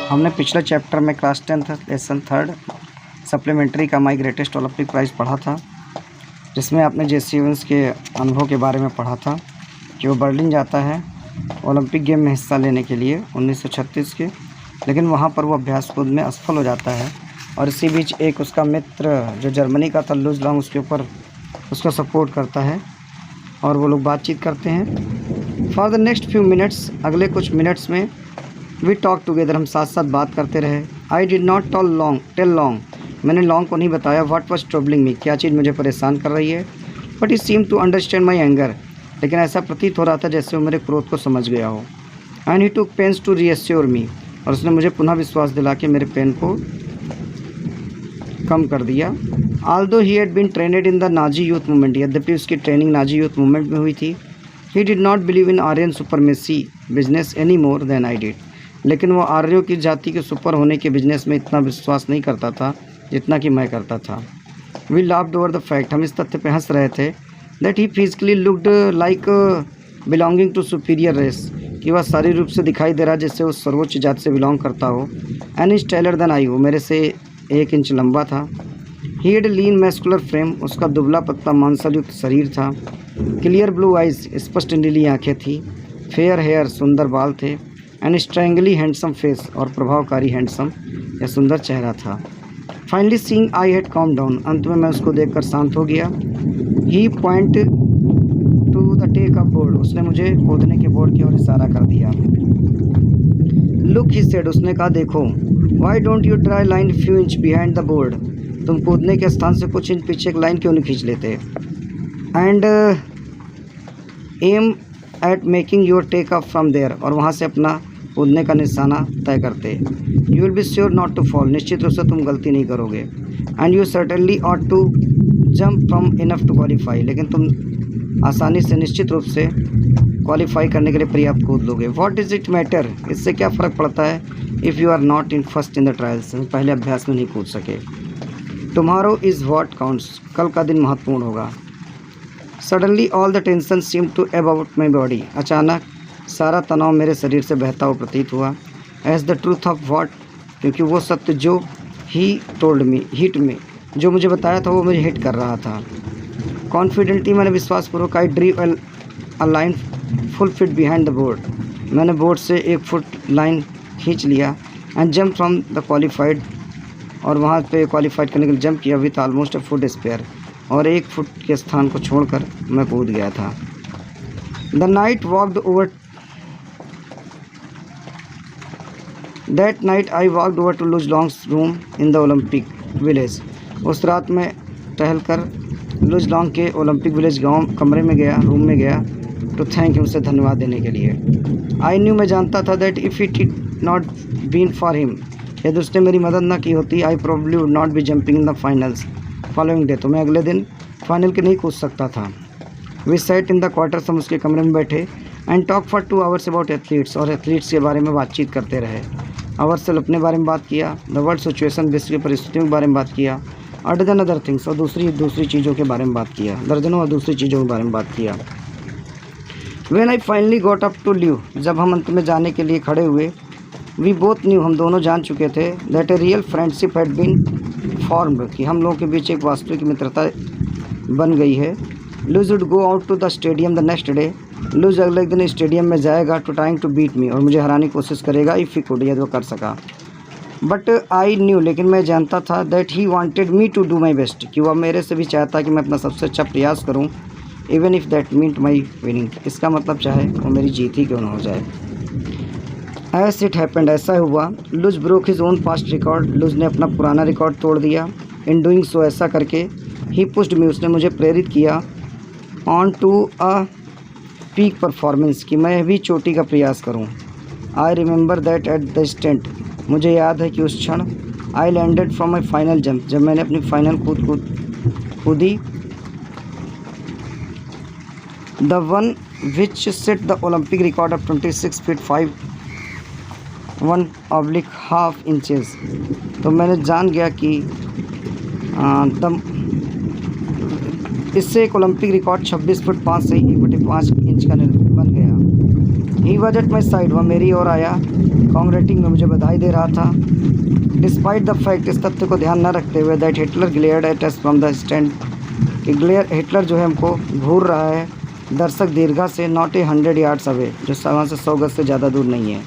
हमने पिछले चैप्टर में क्लास 10th लेसन 3 सप्लीमेंट्री का माई ग्रेटेस्ट ओलंपिक प्राइज़ पढ़ा था, जिसमें आपने जेसी इवेंस के अनुभव के बारे में पढ़ा था कि वो बर्लिन जाता है ओलंपिक गेम में हिस्सा लेने के लिए 1936 के, लेकिन वहाँ पर वो अभ्यास कूद में असफल हो जाता है। और इसी बीच एक उसका मित्र जो जर्मनी का था लुज लॉन्ग उसके ऊपर उसका सपोर्ट करता है और वो लोग बातचीत करते हैं। For the next few minutes, अगले कुछ मिनट्स में वी टॉक टुगेदर, हम साथ साथ बात करते रहे। I did not tell long, मैंने लॉन्ग को नहीं बताया व्हाट वाज ट्रबलिंग मी, क्या चीज़ मुझे परेशान कर रही है। But he seem to understand my anger, लेकिन ऐसा प्रतीत हो रहा था जैसे वो मेरे क्रोध को समझ गया हो। And he took pains to reassure me, और उसने मुझे पुनः विश्वास दिला के मेरे पेन को कम कर दिया। Although he had been trained in the Nazi youth movement, यद्यपि उसकी ट्रेनिंग नाजी यूथ मूवमेंट में हुई थी। He did not believe in Aryan supremacy business any more than I did, लेकिन वो आर्यों की जाति के सुपर होने के बिजनेस में इतना विश्वास नहीं करता था जितना कि मैं करता था। We laughed over the fact, हम इस तथ्य पे हंस रहे थे that he physically looked like belonging to superior race, कि वह शारीरिक रूप से दिखाई दे रहा जैसे वो सर्वोच्च जाति से बिलोंग करता हो। And is taller than I, वो मेरे से 1 इंच लंबा था। He had lean muscular frame, उसका दुबला पतला मांसलयुक्त शरीर था। क्लियर ब्लू आइज, स्पष्ट नीली आँखें थी। फेयर हेयर, सुंदर बाल थे। एंड स्ट्रेंगली हैंडसम फेस, और प्रभावकारी हैंडसम या सुंदर चेहरा था। Finally seeing I had come down, अंत में मैं उसको देखकर शांत हो गया। He point to the take up board, उसने मुझे खोदने के बोर्ड की ओर इशारा कर दिया। लुक ही सेड, उसने कहा देखो। Why don't you try line few inch behind the board, तुम कूदने के स्थान से कुछ इंच पीछे एक लाइन क्यों नहीं खींच लेते। And aim at making your take up from there, और वहाँ से अपना कूदने का निशाना तय करते। You will be sure not to fall, निश्चित रूप से तुम गलती नहीं करोगे। And you certainly ought to jump from enough to qualify, लेकिन तुम आसानी से निश्चित रूप से क्वालिफाई करने के लिए पर्याप्त कूद लोगे। व्हाट डज इट मैटर, इससे क्या फ़र्क पड़ता है if you are not in first in the trials, पहले अभ्यास में नहीं कूद सके। टुमारो इज़ व्हाट काउंट्स, कल का दिन महत्वपूर्ण होगा। Suddenly all the tension seem to ebb out my body, अचानक सारा तनाव मेरे शरीर से बहता हुआ प्रतीत हुआ। As the truth of what, क्योंकि वो सत्य जो ही टोल्ड मी हिट में, जो मुझे बताया था वो मुझे हिट कर रहा था। कॉन्फिडेंटली, मैंने विश्वासपूर्वक I drew a line full foot behind the board, मैंने बोर्ड से 1 फुट लाइन खींच लिया। And jump from the qualified, और वहाँ पे क्वालिफाइड करने के लिए जंप किया with almost a foot spare, और 1 फुट के स्थान को छोड़कर मैं कूद गया था। The night walked over that night I walked over to Luz Long's room in the Olympic village, उस रात में टहल कर लुज लॉन्ग के ओलंपिक विलेज गाँव कमरे में गया, रूम में गया, टू थैंक हिम, उसे धन्यवाद देने के लिए। आई न्यू, मैं जानता था that if it did not been for him, यदि उसने मेरी मदद न की होती, I probably would not be jumping in the finals following day, तो मैं अगले दिन फाइनल के नहीं कूद सकता था। We sat in the quarters, हम उसके कमरे में बैठे। And talk for 2 hours about athletes, और एथलीट्स के बारे में बातचीत करते रहे। अवर्सल अपने बारे में बात किया, द वर्ल्ड सिचुएशन, विश्व की परिस्थितियों के बारे में बात किया, और डजन अदर थिंग्स, और दूसरी चीज़ों के बारे में बात किया, दर्जनों और दूसरी चीज़ों के बारे में बात किया। When I finally got up to leave, जब हम अंत में जाने के लिए खड़े हुए, वी बोथ न्यू, हम दोनों जान चुके थे that a real friendship had been formed, कि हम लोगों के बीच एक वास्तविक मित्रता बन गई है। Luz would go out to the stadium the next day, Luz अगले दिन स्टेडियम में जाएगा to trying to beat me, और मुझे हराने की कोशिश करेगा इफ़ ही कुड, यदि वो कर सका। बट आई न्यू, लेकिन मैं जानता था that he wanted me to do my best, कि वह मेरे से भी चाहता कि मैं अपना सबसे अच्छा प्रयास करूं, even if that meant my winning, इसका मतलब चाहे वो मेरी जीत ही क्यों न हो जाए। एज इट हैपेंड, ऐसा हुआ। लुज broke his own past record, लुज ने अपना पुराना रिकॉर्ड तोड़ दिया। इन डूइंग सो, ऐसा करके, ही पुश्ड मी, उसने मुझे प्रेरित किया, on to a peak performance, कि मैं भी चोटी का प्रयास करूं। I remember that at the instant, मुझे याद है कि उस क्षण, I landed from my final jump, जब मैंने अपनी फाइनल कूदी, the one which set the Olympic record of 26 feet 5 1/2 inches, तो मैंने जान गया कि इससे एक ओलंपिक रिकॉर्ड 26 फुट 5 से 1/5 इंच का बन गया। He was at my side, वह मेरी ओर आया, कॉन्ग्रेटिंग में मुझे बधाई दे रहा था। डिस्पाइट द फैक्ट, इस तथ्य को ध्यान न रखते हुए, that Hitler glared at us from the stand, कि हिटलर जो है हमको घूर रहा है दर्शक दीर्घा से, नॉट 100 yards अवे, जो वहाँ से 100 गज से ज़्यादा दूर नहीं है।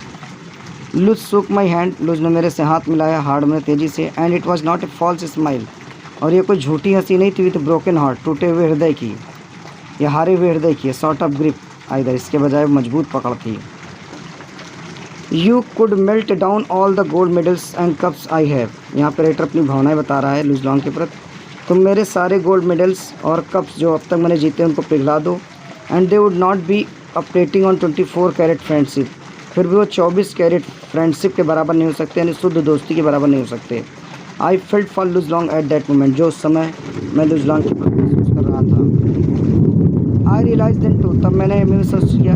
लुज सुक माई हैंड, लुज ने मेरे से हाथ मिलाया हार्ड में तेज़ी से, and it was not a false smile, और ये कोई झूठी हंसी नहीं थी विद ब्रोकन हार्ट, टूटे हुए हृदय की या हारे हुए हृदय की, सॉर्ट ऑफ ग्रिप आइदर, इसके बजाय मजबूत पकड़ थी। You could melt down all the gold medals and cups I have, यहाँ पर राइटर अपनी भावनाएं बता रहा है लुज लॉन्ग के प्रति। तुम मेरे सारे गोल्ड मेडल्स और कप्स जो अब तक मैंने जीते उनको पिघला दो, and they would not be operating on 24 carat friendship, फिर भी वो 24 कैरेट फ्रेंडशिप के बराबर नहीं हो सकते, यानी शुद्ध दोस्ती के बराबर नहीं हो सकते। आई फेल्ट फॉर लुज लॉन्ग एट दैट मोमेंट, जो उस समय मैं लुज लॉन्ग के प्रति महसूस कर रहा था। आई रियलाइज देन टू, तब मैंने महसूस किया,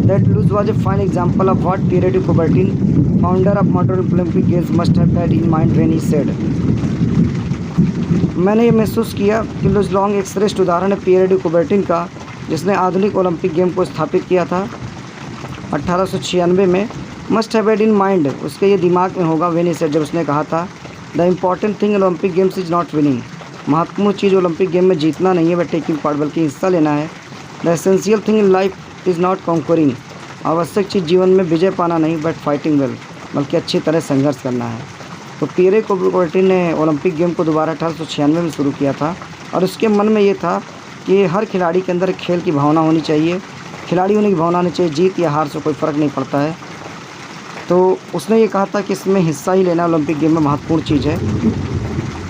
दैट लुज was a fine example of what Pierre de Coubertin, founder of modern Olympic games, must have had in mind when he said. मैंने ये महसूस किया कि लुज लॉन्ग एक श्रेष्ठ उदाहरण है पियरे डी कुबर्टिन का, जिसने आधुनिक ओलंपिक गेम को स्थापित किया था 1896 में। Must have had in mind, उसके ये दिमाग में होगा, व्हेन ही सेड, जब उसने कहा था, the important thing in Olympic games is not winning, महत्वपूर्ण चीज़ ओलंपिक गेम में जीतना नहीं है बट टेकिंग पार्ट, बल्कि हिस्सा लेना है। The essential thing in life is not conquering, आवश्यक चीज़ जीवन में विजय पाना नहीं बट फाइटिंग वेल, बल्कि अच्छी तरह संघर्ष करना है। तो पियरे कुबर्टिन ने ओलंपिक गेम को दोबारा 1896 में शुरू किया था, और उसके मन में ये था कि हर खिलाड़ी के अंदर खेल की भावना होनी चाहिए, खिलाड़ी होने की भावना होनी चाहिए, जीत या हार से कोई फ़र्क नहीं पड़ता है। तो उसने ये कहा था कि इसमें हिस्सा ही लेना ओलंपिक गेम में महत्वपूर्ण चीज़ है।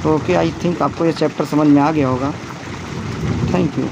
तो ओके, आई थिंक आपको ये चैप्टर समझ में आ गया होगा। Thank you.